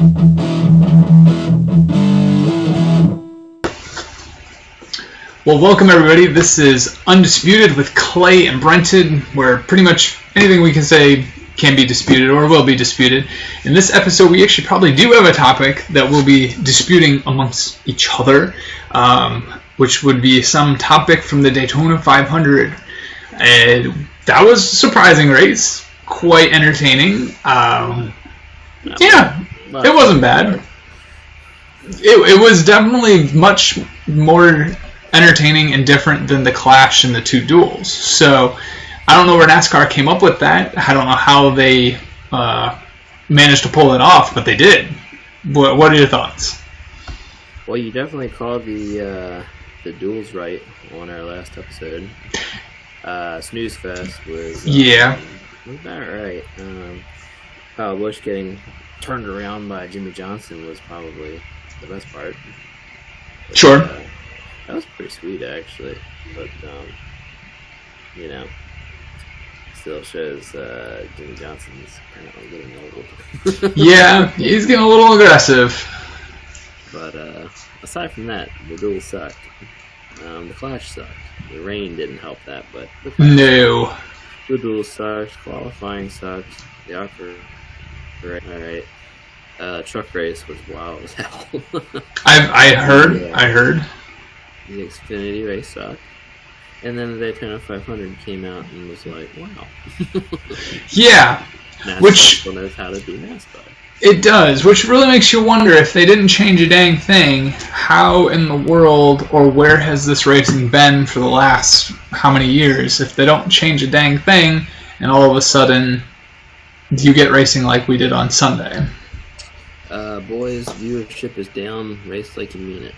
Well, welcome everybody. This is Undisputed with Clay and Brenton, where pretty much anything we can say can be disputed or will be disputed. In this episode, we actually probably do have a topic that we'll be disputing amongst each other, which would be some topic from the Daytona 500. And that was a surprising race, quite entertaining. It wasn't bad. It was definitely much more entertaining and different than the clash in the two duels. So I don't know where NASCAR came up with that. I don't know how they managed to pull it off, but they did. What are your thoughts? Well, you definitely called the duels right on our last episode. Snooze Fest was about right. Kyle Busch getting turned around by Jimmy Johnson was probably the best part. But, sure. That was pretty sweet, actually. But, still shows Jimmy Johnson's kind of getting old. Yeah, he's getting a little aggressive. But aside from that, the duel sucked. The clash sucked. The rain didn't help that, but no. The duel sucked. Qualifying sucked. The offer, alright. Truck race was wild as hell. I heard. The Xfinity race sucked. And then the Daytona 500 came out and was like, wow. Yeah. NASCAR still knows how to do NASCAR. It does, which really makes you wonder if they didn't change a dang thing, how in the world or where has this racing been for the last how many years? If they don't change a dang thing and all of a sudden you get racing like we did on Sunday. Boys, viewership is down. Race like you mean it.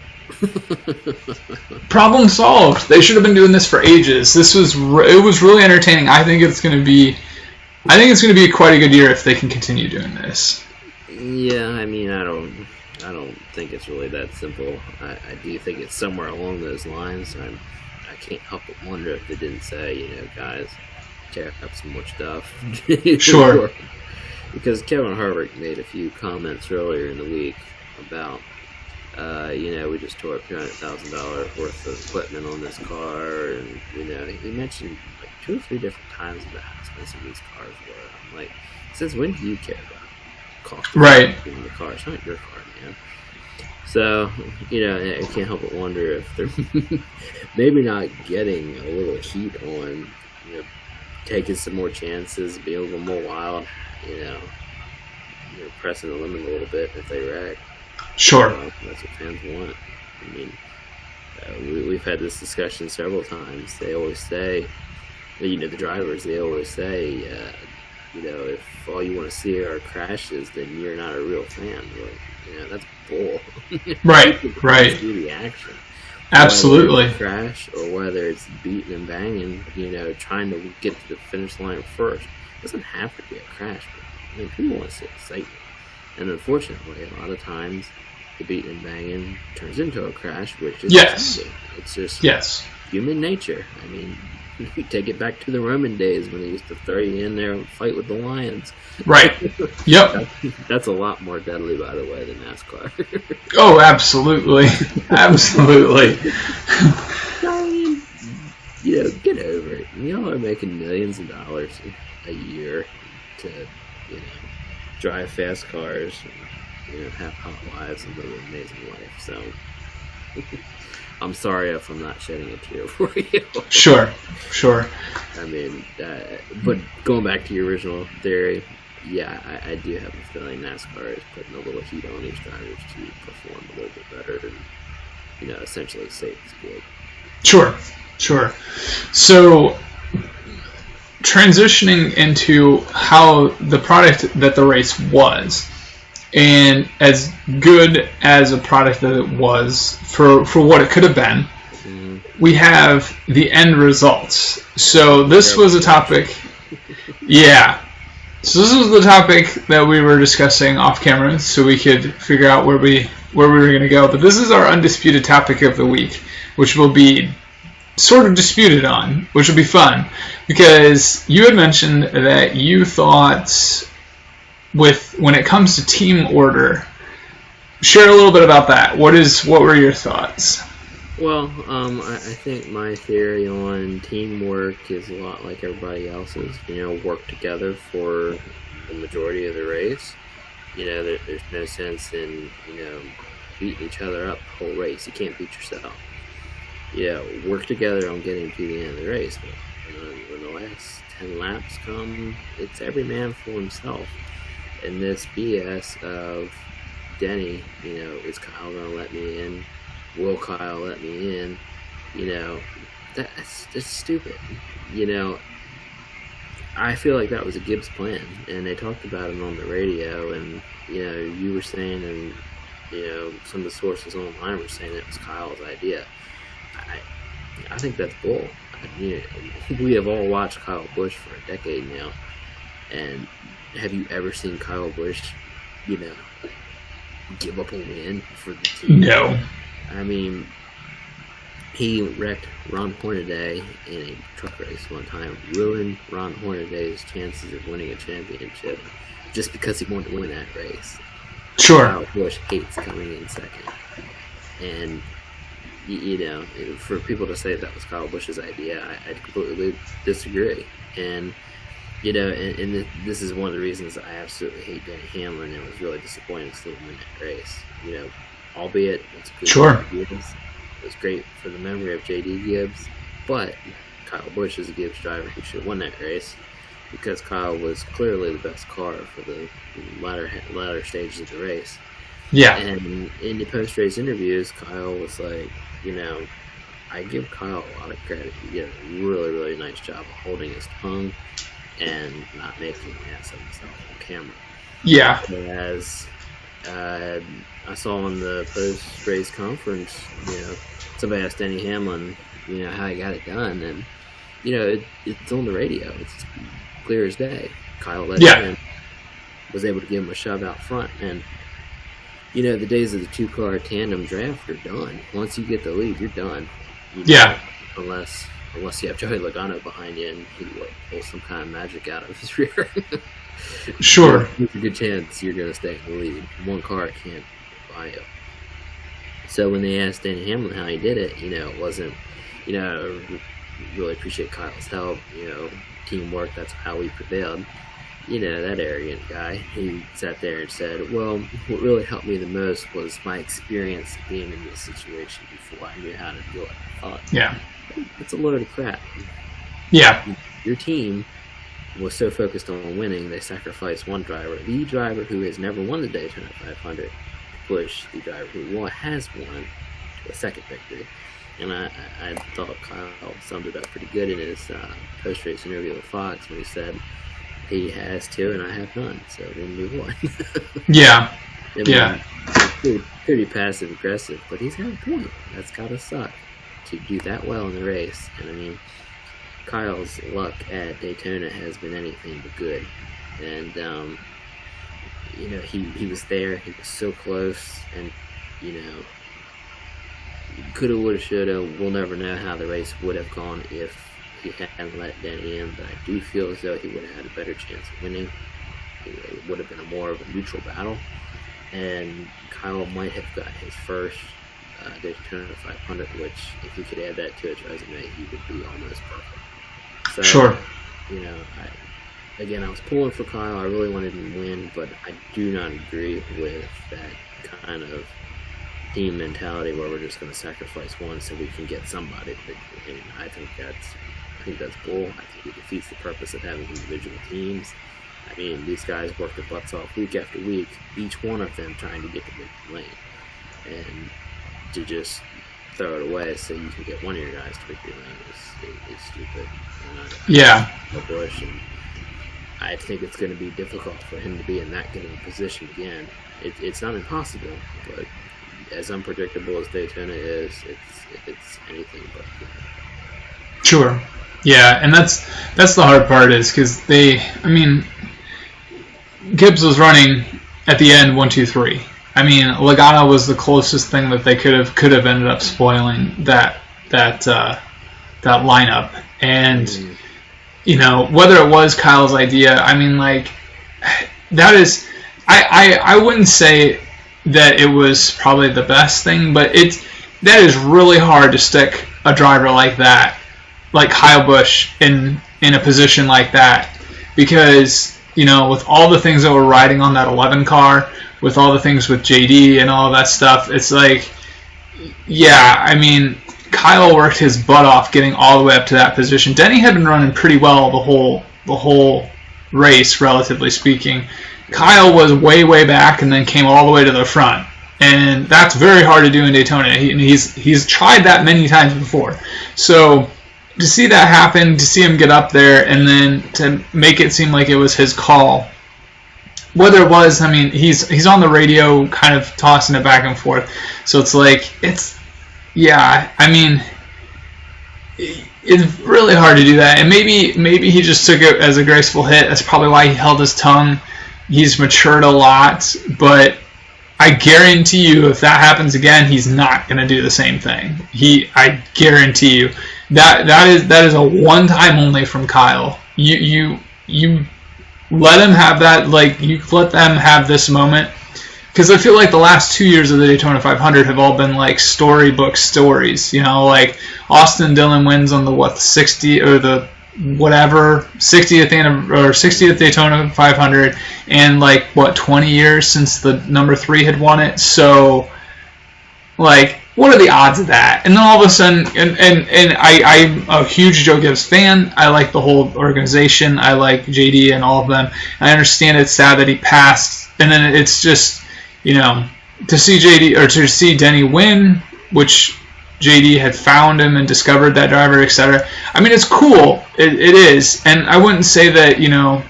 Problem solved. They should have been doing this for ages. It was really entertaining. I think it's going to be quite a good year if they can continue doing this. Yeah, I mean, I don't think it's really that simple. I do think it's somewhere along those lines. I can't help but wonder if they didn't say, guys, tear up some more stuff. Sure. Because Kevin Harvick made a few comments earlier in the week about, we just tore up $200,000 worth of equipment on this car, and he mentioned like 2 or 3 different times about how expensive these cars were. I'm like, since when do you care about cost of the car? It's not your car, man. So, I can't help but wonder if they're maybe not getting a little heat on, taking some more chances, being a little more wild, pressing the limit a little bit if they wreck. Sure. That's what fans want. I mean, we've had this discussion several times. They always say, the drivers, they always say, if all you want to see are crashes, then you're not a real fan. Well, that's bull. Right. See the action. Absolutely. Whether it's a crash or whether it's beating and banging, trying to get to the finish line first. It doesn't have to be a crash, but people want to see excitement. And unfortunately, a lot of times, the beating and banging turns into a crash, which is exciting. It's just human nature. I mean, you take it back to the Roman days when they used to throw you in there and fight with the lions. Right. Yep. That's a lot more deadly, by the way, than NASCAR. Oh, absolutely. Absolutely. I mean, get over it. Y'all are making millions of dollars a year to, drive fast cars and have hot wives and live an amazing life. So I'm sorry if I'm not shedding a tear for you. Sure. I mean, but going back to your original theory, yeah, I do have a feeling NASCAR is putting a little heat on these drivers to perform a little bit better and, essentially save the sport. Sure. So, transitioning into how the product that the race was, and as good as a product that it was for what it could have been, we have the end results. So this was a topic, so this was the topic that we were discussing off camera, so we could figure out where we were going to go. But this is our undisputed topic of the week, which will be sort of disputed on, which will be fun, because you had mentioned that you thought when it comes to team order, share a little bit about that. What were your thoughts? Well, I think my theory on teamwork is a lot like everybody else's. Work together for the majority of the race. There's no sense in beating each other up the whole race. You can't beat yourself. Work together on getting to the end of the race. But when the last 10 laps come, it's every man for himself. And this BS of Denny, is Kyle going to let me in? Will Kyle let me in? That's stupid. I feel like that was a Gibbs plan, and they talked about it on the radio, and you were saying, and some of the sources online were saying it was Kyle's idea. I think that's bull. We have all watched Kyle Busch for a decade now, and have you ever seen Kyle Busch, give up a win for the team? No. I mean, he wrecked Ron Hornaday in a truck race one time, ruined Ron Hornaday's chances of winning a championship just because he wanted to win that race. Sure. Kyle Busch hates coming in second. And, for people to say that was Kyle Busch's idea, I completely disagree. And, and this is one of the reasons I absolutely hate Denny Hamlin, and was really disappointed to see him win that race. Albeit it's a good sure. It was great for the memory of J.D. Gibbs, but Kyle Busch is a Gibbs driver who should have won that race because Kyle was clearly the best car for the latter stages of the race. Yeah. And in the post-race interviews, Kyle was like, I give Kyle a lot of credit. He did a really, really nice job of holding his tongue and not making an ass of himself on camera. Yeah. Whereas I saw in the post-race conference, somebody asked Denny Hamlin, how he got it done, and it's on the radio. It's clear as day. Kyle let him in, was able to give him a shove out front, and the days of the two-car tandem draft are done. Once you get the lead, you're done. Unless you have Joey Logano behind you and he pulls some kind of magic out of his rear. Sure. There's a good chance you're going to stay in the lead. One car can't buy you. So when they asked Denny Hamlin how he did it, it wasn't, I really appreciate Kyle's help, teamwork, that's how we prevailed. That arrogant guy, he sat there and said, well, what really helped me the most was my experience being in this situation before I knew how to do it. I thought, it's a load of crap. Yeah. Your team was so focused on winning, they sacrificed one driver, the driver who has never won the Daytona 500, to push the driver who has won to a second victory. And I thought Kyle summed it up pretty good in his post-race interview with Fox when he said, he has two and I have none, so then move on. Yeah. Pretty passive aggressive, but he's had a point. That's gotta suck to do that well in the race. And Kyle's luck at Daytona has been anything but good. And he was there, he was so close, and coulda, woulda, shoulda. We'll never know how the race would have gone if he hadn't let Denny in, but I do feel as though he would have had a better chance of winning. It would have been more of a neutral battle, and Kyle might have got his first Daytona 500, which, if he could add that to his resume, he would be almost perfect. So, sure. I was pulling for Kyle. I really wanted him to win, but I do not agree with that kind of team mentality where we're just going to sacrifice one so we can get somebody. And I think that's bull. I think it defeats the purpose of having individual teams. These guys work their butts off week after week, each one of them trying to get to victory lane. And to just throw it away so you can get one of your guys to victory lane is stupid. Busch, and I think it's going to be difficult for him to be in that good of a position again. It's not impossible, but as unpredictable as Daytona is, it's anything but good. Sure. Yeah, and that's the hard part is because Gibbs was running at the end 1, 2, 3. Logano was the closest thing that they could have ended up spoiling that lineup, and whether it was Kyle's idea, that is, I wouldn't say that it was probably the best thing, but that is really hard to stick a driver like that, like Kyle Busch, in a position like that, because, you know, with all the things that were riding on that 11 car, with all the things with JD and all that stuff, it's like, yeah, I mean, Kyle worked his butt off getting all the way up to that position. Denny had been running pretty well the whole race, relatively speaking. Kyle was way back and then came all the way to the front, and that's very hard to do in Daytona. He's tried that many times before. So to see that happen, to see him get up there, and then to make it seem like it was his call, whether it was, I mean, he's on the radio kind of tossing it back and forth. So it's like, yeah, I mean, it's really hard to do that. And maybe he just took it as a graceful hit. That's probably why he held his tongue. He's matured a lot, but I guarantee you, if that happens again, he's not going to do the same thing. I guarantee you that is a one-time only from Kyle. You let him have that, like, you let them have this moment, because I feel like the last 2 years of the Daytona 500 have all been like storybook stories. You know, like Austin Dillon wins on the 60 or the whatever 60th or 60th Daytona 500, and like 20 years since the number 3 had won it. So, like, what are the odds of that? And then all of a sudden, and I'm a huge Joe Gibbs fan. I like the whole organization. I like JD and all of them. I understand it's sad that he passed, and then it's just, you know, to see JD or to see Denny win, which JD had found him and discovered that driver, etc. I mean, it's cool. It is, and I wouldn't say that, you know,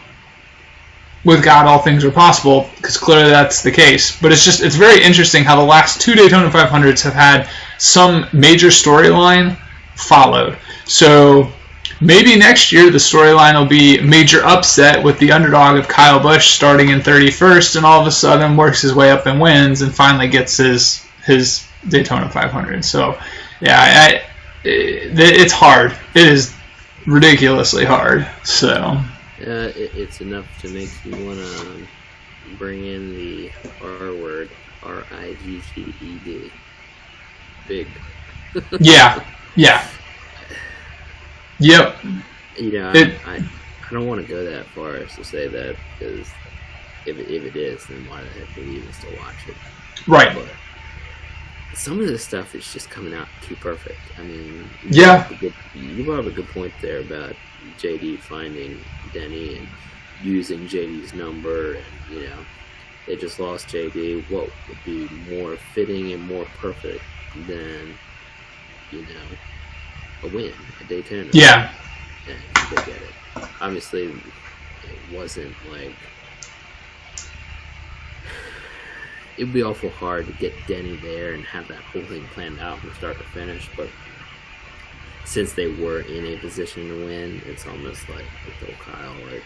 with God all things are possible, because clearly that's the case. But it's very interesting how the last 2 Daytona 500s have had some major storyline followed. So maybe next year the storyline will be major upset with the underdog of Kyle Busch starting in 31st, and all of a sudden works his way up and wins and finally gets his Daytona 500. So yeah, it's hard. It is ridiculously hard. So it's enough to make you want to bring in the R word, RIGGED. Big. Yeah. Yep. You know, I don't want to go that far as to say that, because if it is, then why the heck would we even still watch it? Right. But some of this stuff is just coming out too perfect. I mean, yeah. You brought up a good point there about JD finding Denny and using JD's number, and, you know, they just lost JD. What would be more fitting and more perfect than, you know, a win at Daytona? Yeah. And go get it. Obviously, it wasn't like, it would be awful hard to get Denny there and have that whole thing planned out from start to finish, but since they were in a position to win, it's almost like they told Kyle, like,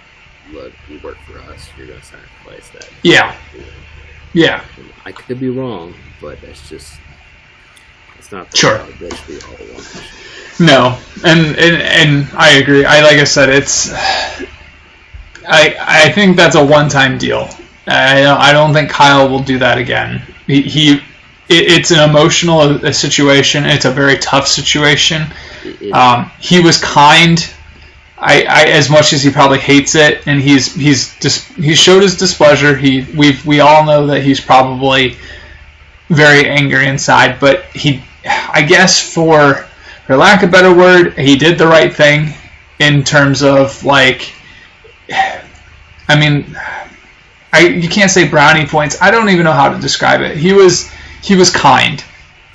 look, you work for us, you're going to sacrifice that. Yeah. Yeah. And I could be wrong, but that's just, it's not the sure. that we all want. No, and I agree. Like I said, it's, I think that's a one-time deal. I don't think Kyle will do that again. It's an emotional situation. It's a very tough situation. He was kind. As much as he probably hates it, and he showed his displeasure. We all know that he's probably very angry inside, but I guess for lack of a better word, he did the right thing in terms of, like, I mean, you can't say brownie points. I don't even know how to describe it. He was kind,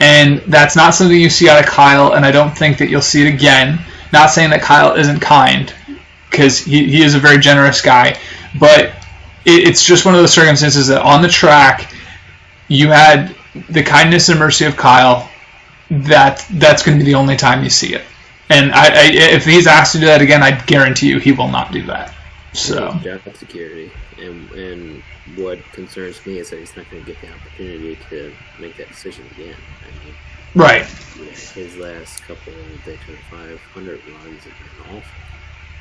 and that's not something you see out of Kyle, and I don't think that you'll see it again. Not saying that Kyle isn't kind, because he is a very generous guy, but it's just one of those circumstances that on the track you had the kindness and mercy of Kyle. That's going to be the only time you see it, and if he's asked to do that again, I guarantee you he will not do that. So job security, and what concerns me is that he's not going to get the opportunity to make that decision again. I mean, right. You know, his last couple of Daytona 500 runs have been awful.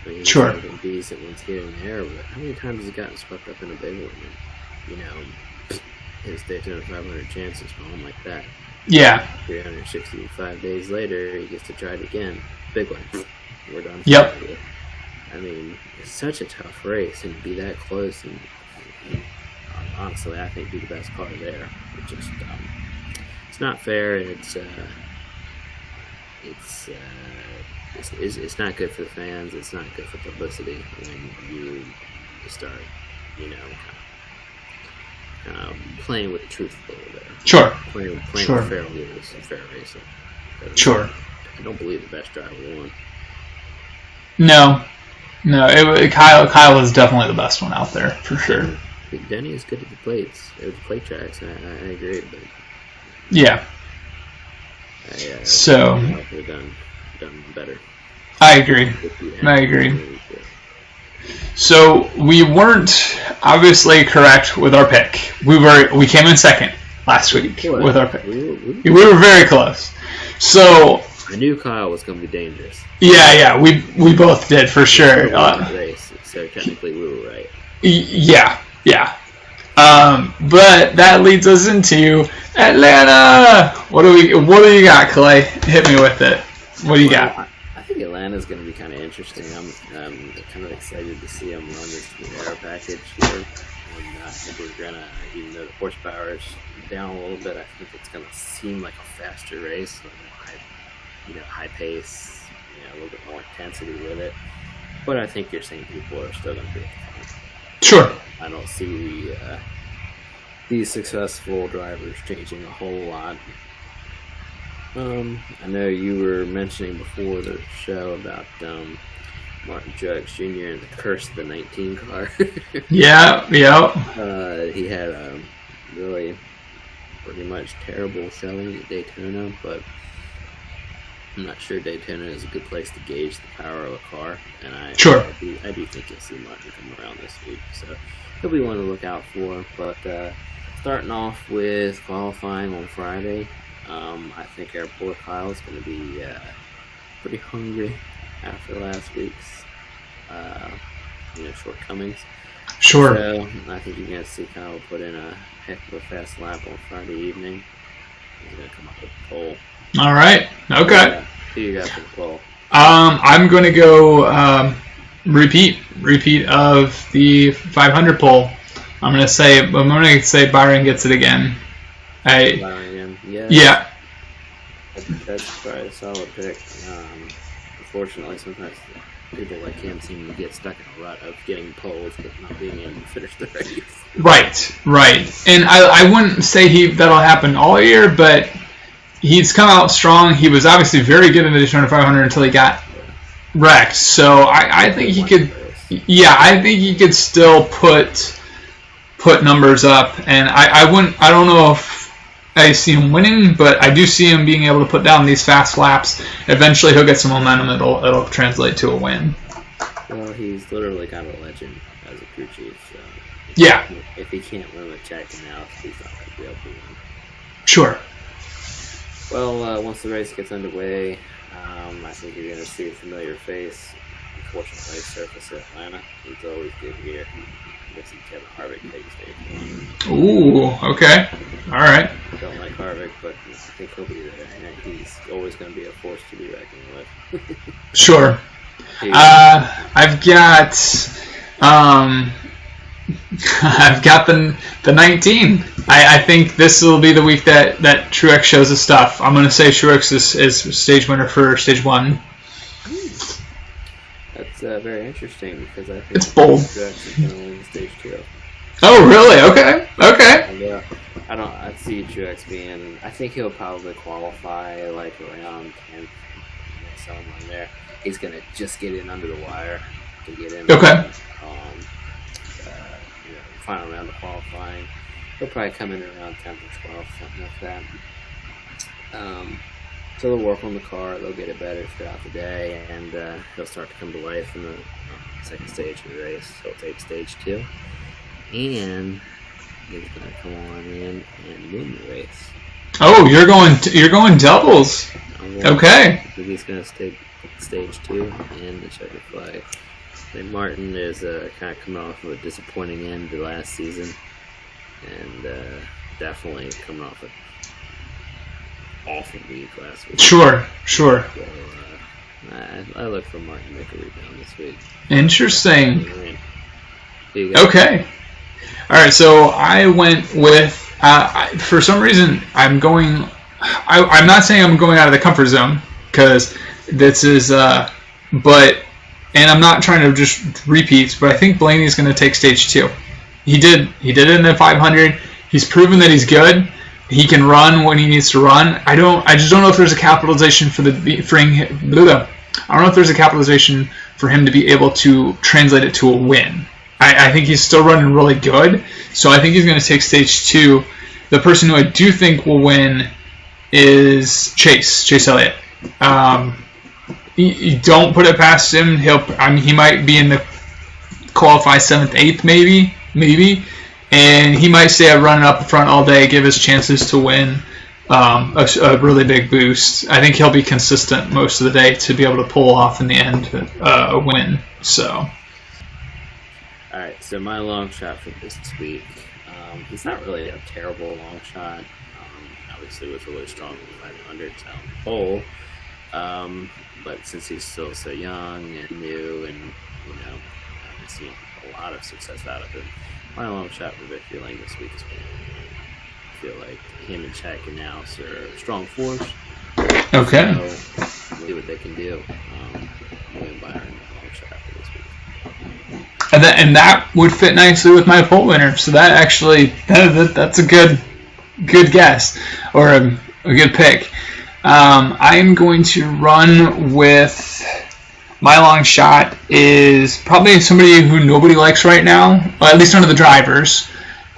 I mean, he's sure. been decent ones here and there, but how many times has he gotten swept up in a big one? And, you know, his Daytona 500 chances gone like that. Yeah. 365 days later, he gets to try it again. Big one. We're done. Yep. I mean, it's such a tough race, and to be that close, and honestly, I think be the best car there. It's just, it's not fair, and it's not good for the fans. It's not good for publicity when you start, kind of playing with the truth a little bit. Sure. Playing Sure. with fair rules and fair racing. Sure. I don't believe the best driver won. No. Kyle is definitely the best one out there for sure. Denny is good at the plates, the plate tracks. I agree, but yeah. So could have done better. I agree. So we weren't obviously correct with our pick. We came in second last week with our pick. We were very close. So I knew Kyle was going to be dangerous. Yeah, we both did for sure. Race, so technically we were right. Yeah. But that leads us into Atlanta. What do you got, Clay? Hit me with it. What do you got? I think Atlanta's going to be kind of interesting. I'm kind of excited to see them run this new aero package here. And I think we're going to, even though the horsepower is down a little bit, I think it's going to seem like a faster race. High pace, a little bit more intensity with it. But I think your same people are still going to be fun. Sure. I don't see these successful drivers changing a whole lot. I know you were mentioning before the show about Martin Truex Jr. and the curse of the 19 car. Yeah. He had a really pretty much terrible showing at Daytona, but I'm not sure Daytona is a good place to gauge the power of a car, and I do think you'll see Martin come around this week, so he'll be one to look out for. But starting off with qualifying on Friday, I think our poor Kyle is going to be pretty hungry after last week's shortcomings. Sure. So I think you're going to see Kyle put in a heck of a fast lap on Friday evening. He's going to come up with the pole. All right. Okay. Who you got for the pole? I'm going to go repeat of the 500 pole. I'm going to say Byron gets it again. Byron, yeah. That's probably a solid pick. Unfortunately, sometimes people like him seem to get stuck in a rut of getting poles but not being able to finish the race. Right. And I wouldn't say that'll happen all year, but he's come out strong. He was obviously very good in the Daytona 500 until he got wrecked. So I think he could. Yeah, I think he could still put numbers up. And I don't know if I see him winning, but I do see him being able to put down these fast laps. Eventually, he'll get some momentum. It'll translate to a win. Well, he's literally kind of a legend as a crew chief. So if he can't win with Jack and Alex, he's not going to be able to win. Sure. Well, once the race gets underway, I think you're going to see a familiar face. Unfortunately, surface at Atlanta. He's always good here. Missing Kevin Harvick takes stage 1. Ooh, okay. All right. I don't like Harvick, but I think he'll be there. And he's always going to be a force to be reckoned with. Sure. I've got the 19. I think this will be the week that Truex shows his stuff. I'm going to say Truex is stage winner for stage 1. That's very interesting because I think it's bold. Truex is going to win stage 2. Oh, really? Okay. I see Truex being. I think he'll probably qualify like around 10th, somewhere there. He's going to just get in under the wire to get in. Okay. Final round of qualifying. He'll probably come in around 10th or 12th, something like that. So they'll work on the car, they'll get it better throughout the day, and he'll start to come to life in the second stage of the race. So he'll take stage 2, and he's going to come on in and win the race. Oh, you're going doubles. Okay. I think he's going to take stage 2 and the checkered flag. I think Martin is kind of coming off of a disappointing end to last season, and definitely coming off an awful week last week. Sure. So, I look for Martin to make a rebound this week. Interesting. Yeah. Okay. All right, so I went with, for some reason, I'm not saying I'm going out of the comfort zone, because this is, and I'm not trying to just repeat, but I think Blaney's going to take stage 2. He did it in the 500. He's proven that he's good. He can run when he needs to run. I just don't know if there's a capitalization I don't know if there's a capitalization for him to be able to translate it to a win. I think he's still running really good, so I think he's going to take stage 2. The person who I do think will win is Chase Elliott. You don't put it past him. He might be in the qualify 7th, 8th, maybe, and he might stay running up front all day, give his chances to win a really big boost. I think he'll be consistent most of the day to be able to pull off in the end a win. So. All right, so my long shot for this week, it's not really a terrible long shot. Obviously, it was really strong in the 500 pole, but since he's still so young and new, and I haven't seen a lot of success out of him, my long shot for Victory Lane this week is Blaney. I feel like him and Chad Canals are a strong force. Okay. So we'll see what they can do. Win Byron long shot for this week. And that would fit nicely with my pole winner. So that actually, that's a good guess, or a good pick. I'm going to run with, my long shot is probably somebody who nobody likes right now, well, at least none of the drivers.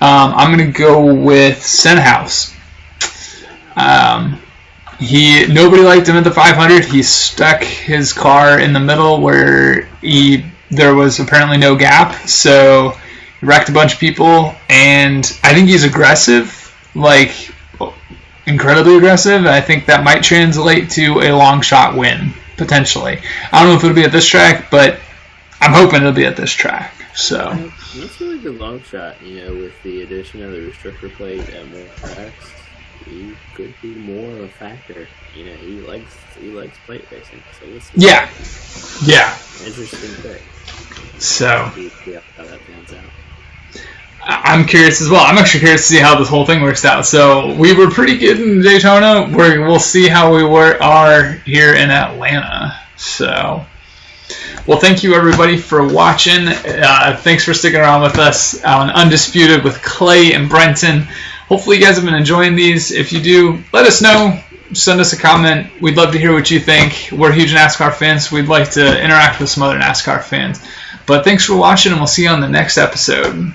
I'm going to go with Senhouse. Nobody liked him at the 500. He stuck his car in the middle where there was apparently no gap, so he wrecked a bunch of people, and I think he's aggressive, like incredibly aggressive. I think that might translate to a long shot win, potentially. I don't know if it'll be at this track, but I'm hoping it'll be at this track. So that's a really good long shot. With the addition of the restrictor plate at more tracks, he could be more of a factor. He likes plate racing. So we'll see. Yeah. Interesting pick. So Yeah, how that pans out. I'm curious as well. I'm actually curious to see how this whole thing works out. So we were pretty good in Daytona. We'll see how we are here in Atlanta. So, well, thank you everybody for watching. Thanks for sticking around with us on Undisputed with Clay and Brenton. Hopefully you guys have been enjoying these. If you do, let us know. Send us a comment. We'd love to hear what you think. We're huge NASCAR fans. We'd like to interact with some other NASCAR fans. But thanks for watching, and we'll see you on the next episode.